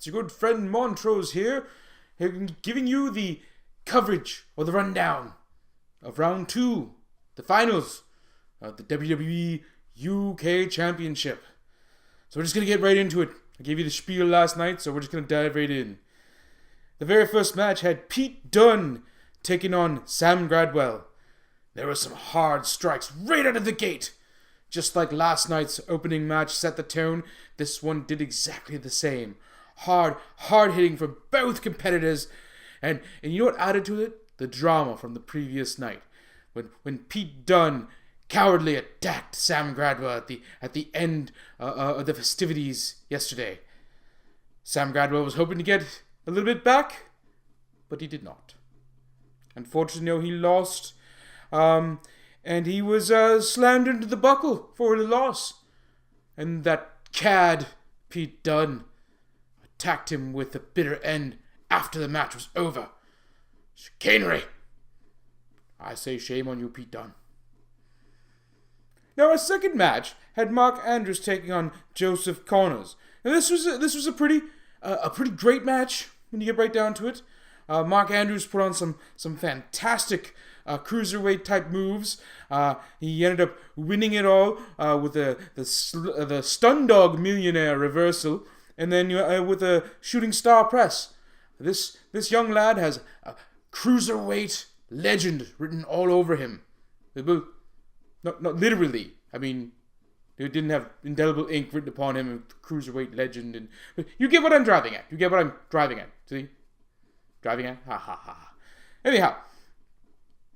It's your good friend Montrose here, giving you the coverage or the rundown of round 2, the finals of the WWE UK Championship. So we're just going to get right into it. I gave you the spiel last night, so we're just going to dive right in. The very first match had Pete Dunne taking on Sam Gradwell. There were some hard strikes right out of the gate. Just like last night's opening match set the tone, this one did exactly the same. Hard hitting from both competitors. And you know what added to it? The drama from the previous night. When Pete Dunne cowardly attacked Sam Gradwell at the end of the festivities yesterday. Sam Gradwell was hoping to get a little bit back, but he did not. Unfortunately, he lost, and he was slammed into the buckle for the loss. And that cad, Pete Dunne, attacked him with the bitter end after the match was over. Chicanery! I say shame on you, Pete Dunne. Now, our second match had Mark Andrews taking on Joseph Connors. Now, this was a pretty great match when you get right down to it. Mark Andrews put on some fantastic cruiserweight type moves. He ended up winning it all with the Stun Dog Millionaire reversal, and then with a Shooting Star Press. This young lad has a cruiserweight legend written all over him. Not literally. I mean, they didn't have indelible ink written upon him, cruiserweight legend. But you get what I'm driving at. You get what I'm driving at. See? Driving at? Ha ha ha. Anyhow.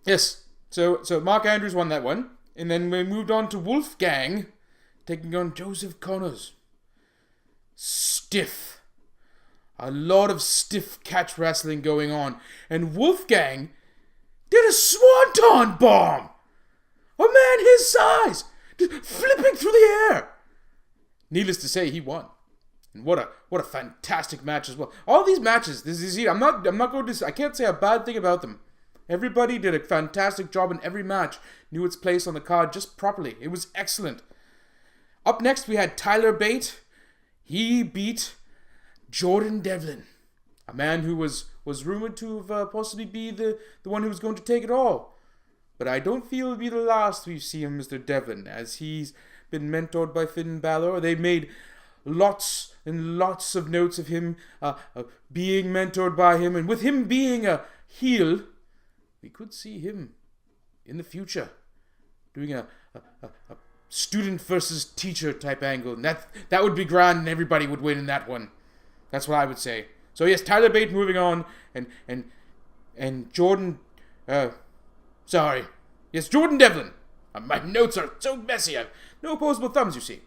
Yes. So Mark Andrews won that one. And then we moved on to Wolfgang taking on Joseph Connors. Stiff. A lot of stiff catch wrestling going on. And Wolfgang did a swanton bomb. A man his size, just flipping through the air. Needless to say, he won. And what a fantastic match as well. All these matches, I'm not going to, I can't say a bad thing about them. Everybody did a fantastic job in every match, knew its place on the card just properly. It was excellent. Up next, we had Tyler Bate. He beat Jordan Devlin, a man who was rumored to have possibly be the one who was going to take it all. But I don't feel it'll be the last we see of Mr. Devlin, as he's been mentored by Finn Balor. They made lots and lots of notes of him being mentored by him, and with him being a heel, we could see him in the future doing a student versus teacher type angle, and that would be grand, and everybody would win in that one. That's what I would say. So yes, Tyler Bate moving on, and Jordan. Yes, Jordan Devlin. My notes are so messy. I have no opposable thumbs, you see.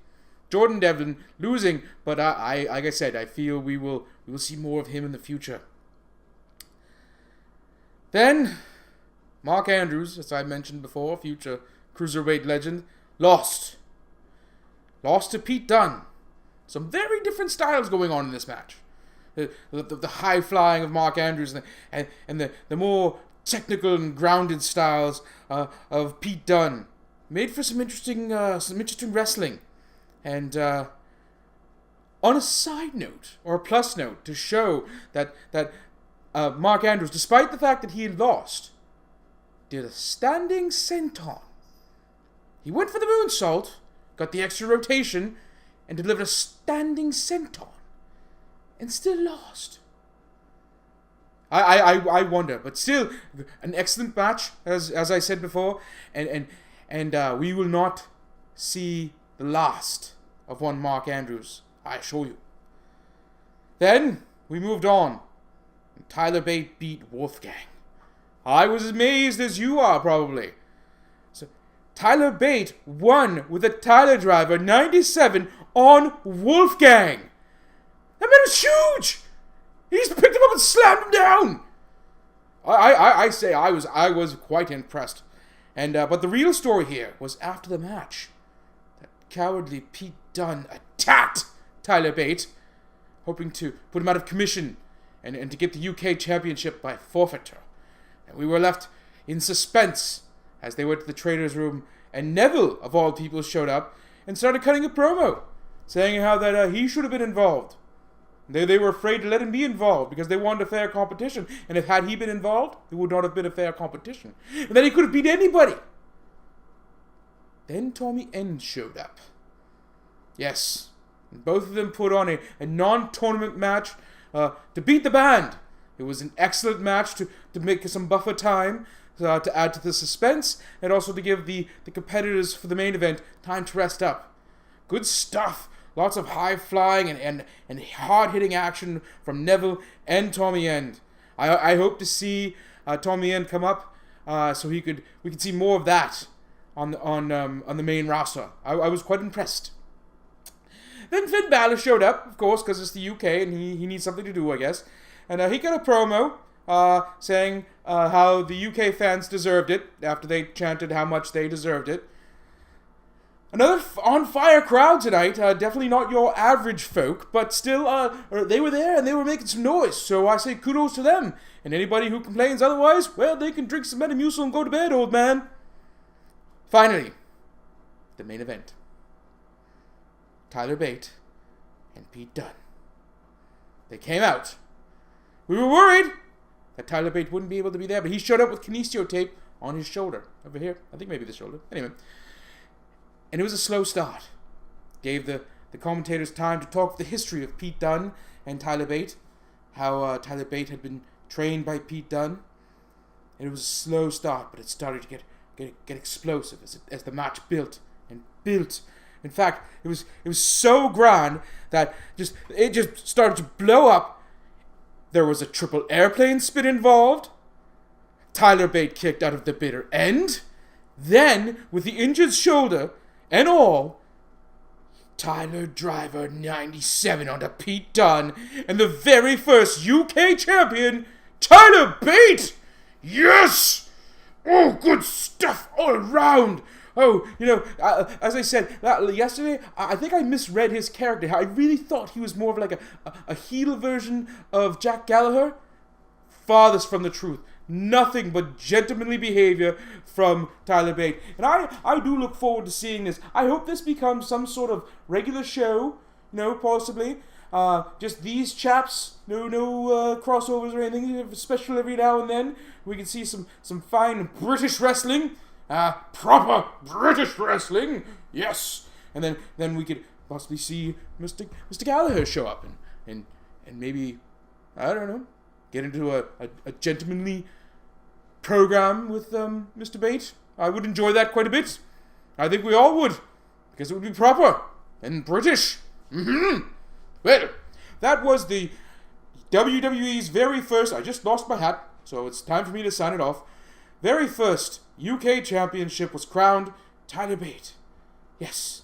Jordan Devlin losing, but I like I said, I feel we will see more of him in the future. Then, Mark Andrews, as I mentioned before, future cruiserweight legend, lost to Pete Dunne. Some very different styles going on in this match. The high flying of Mark Andrews and the more technical and grounded styles of Pete Dunne made for some interesting wrestling. And on a side note or a plus note to show that Mark Andrews, despite the fact that he had lost, did a standing senton. He went for the moonsault, got the extra rotation, and delivered a standing senton, and still lost. I wonder, but still an excellent match, as I said before, and we will not see the last of one Mark Andrews, I assure you. Then we moved on, and Tyler Bate beat Wolfgang. I was as amazed as you are, probably. So Tyler Bate won with a Tyler Driver 97 on Wolfgang. That man was huge. He just picked him up and slammed him down. I say I was quite impressed. And but the real story here was after the match. That cowardly Pete Dunne attacked Tyler Bate, hoping to put him out of commission and to get the UK Championship by forfeiture. And we were left in suspense as they went to the trainer's room, and Neville, of all people, showed up and started cutting a promo, saying how that he should have been involved. They were afraid to let him be involved because they wanted a fair competition. And if had he been involved, it would not have been a fair competition. And then he could have beat anybody. Then Tommy End showed up. Yes. And both of them put on a non-tournament match to beat the band. It was an excellent match to make some buffer time, to add to the suspense, and also to give the competitors for the main event time to rest up. Good stuff. Lots of high-flying and hard-hitting action from Neville and Tommy End. I hope to see Tommy End come up so we could see more of that on the main roster. I was quite impressed. Then Finn Balor showed up, of course, because it's the UK and he needs something to do, I guess. And he got a promo saying how the UK fans deserved it after they chanted how much they deserved it. Another on-fire crowd tonight. Definitely not your average folk, but still, they were there and they were making some noise. So I say kudos to them. And anybody who complains otherwise, well, they can drink some Metamucil and go to bed, old man. Finally, the main event. Tyler Bate and Pete Dunne. They came out. We were worried that Tyler Bate wouldn't be able to be there, but he showed up with kinesio tape on his shoulder. Over here. I think maybe the shoulder. Anyway. And it was a slow start. Gave the commentators time to talk the history of Pete Dunne and Tyler Bate. How Tyler Bate had been trained by Pete Dunne. And it was a slow start, but it started to get explosive as the match built and built. In fact, it was so grand that it just started to blow up. There was a triple airplane spin involved. Tyler Bate kicked out of the bitter end. Then, with the injured shoulder and all, Tyler Driver 97 onto Pete Dunne, and the very first UK champion, Tyler Bate! Yes! Oh, good stuff all around! Oh, as I said yesterday, I think I misread his character. I really thought he was more of like a heel version of Jack Gallagher. Farthest from the truth. Nothing but gentlemanly behavior from Tyler Bate. And I do look forward to seeing this. I hope this becomes some sort of regular show, possibly. Just these chaps, no crossovers or anything, special every now and then. We can see some fine British wrestling. Proper British wrestling, yes. And then we could possibly see Mr. Gallagher show up and maybe, I don't know, get into a gentlemanly program with Mr. Bate. I would enjoy that quite a bit. I think we all would, because it would be proper and British. Well, that was the WWE's very first. I just lost my hat, so it's time for me to sign it off. Very first UK championship was crowned Tyler Bate. Yes,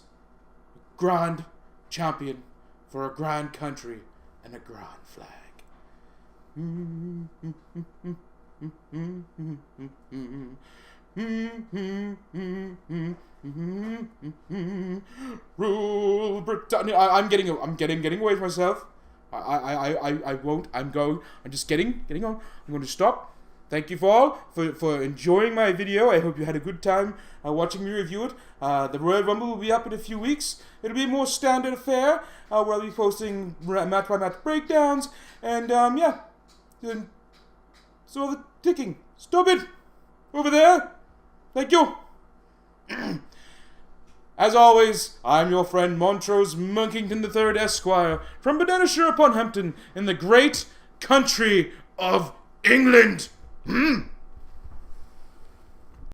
grand champion for a grand country and a grand flag. Rule Britannia. I'm getting away from myself. I won't. I'm just getting on. I'm going to stop. Thank you all for enjoying my video. I hope you had a good time watching me review it. The Royal Rumble will be up in a few weeks. It'll be a more standard affair where I'll be posting match-by-match breakdowns. And, yeah. So the ticking. Stop it! Over there! Thank you! As always, I'm your friend Montrose Monkington III Esquire from Bananashire upon Hempton in the great country of England.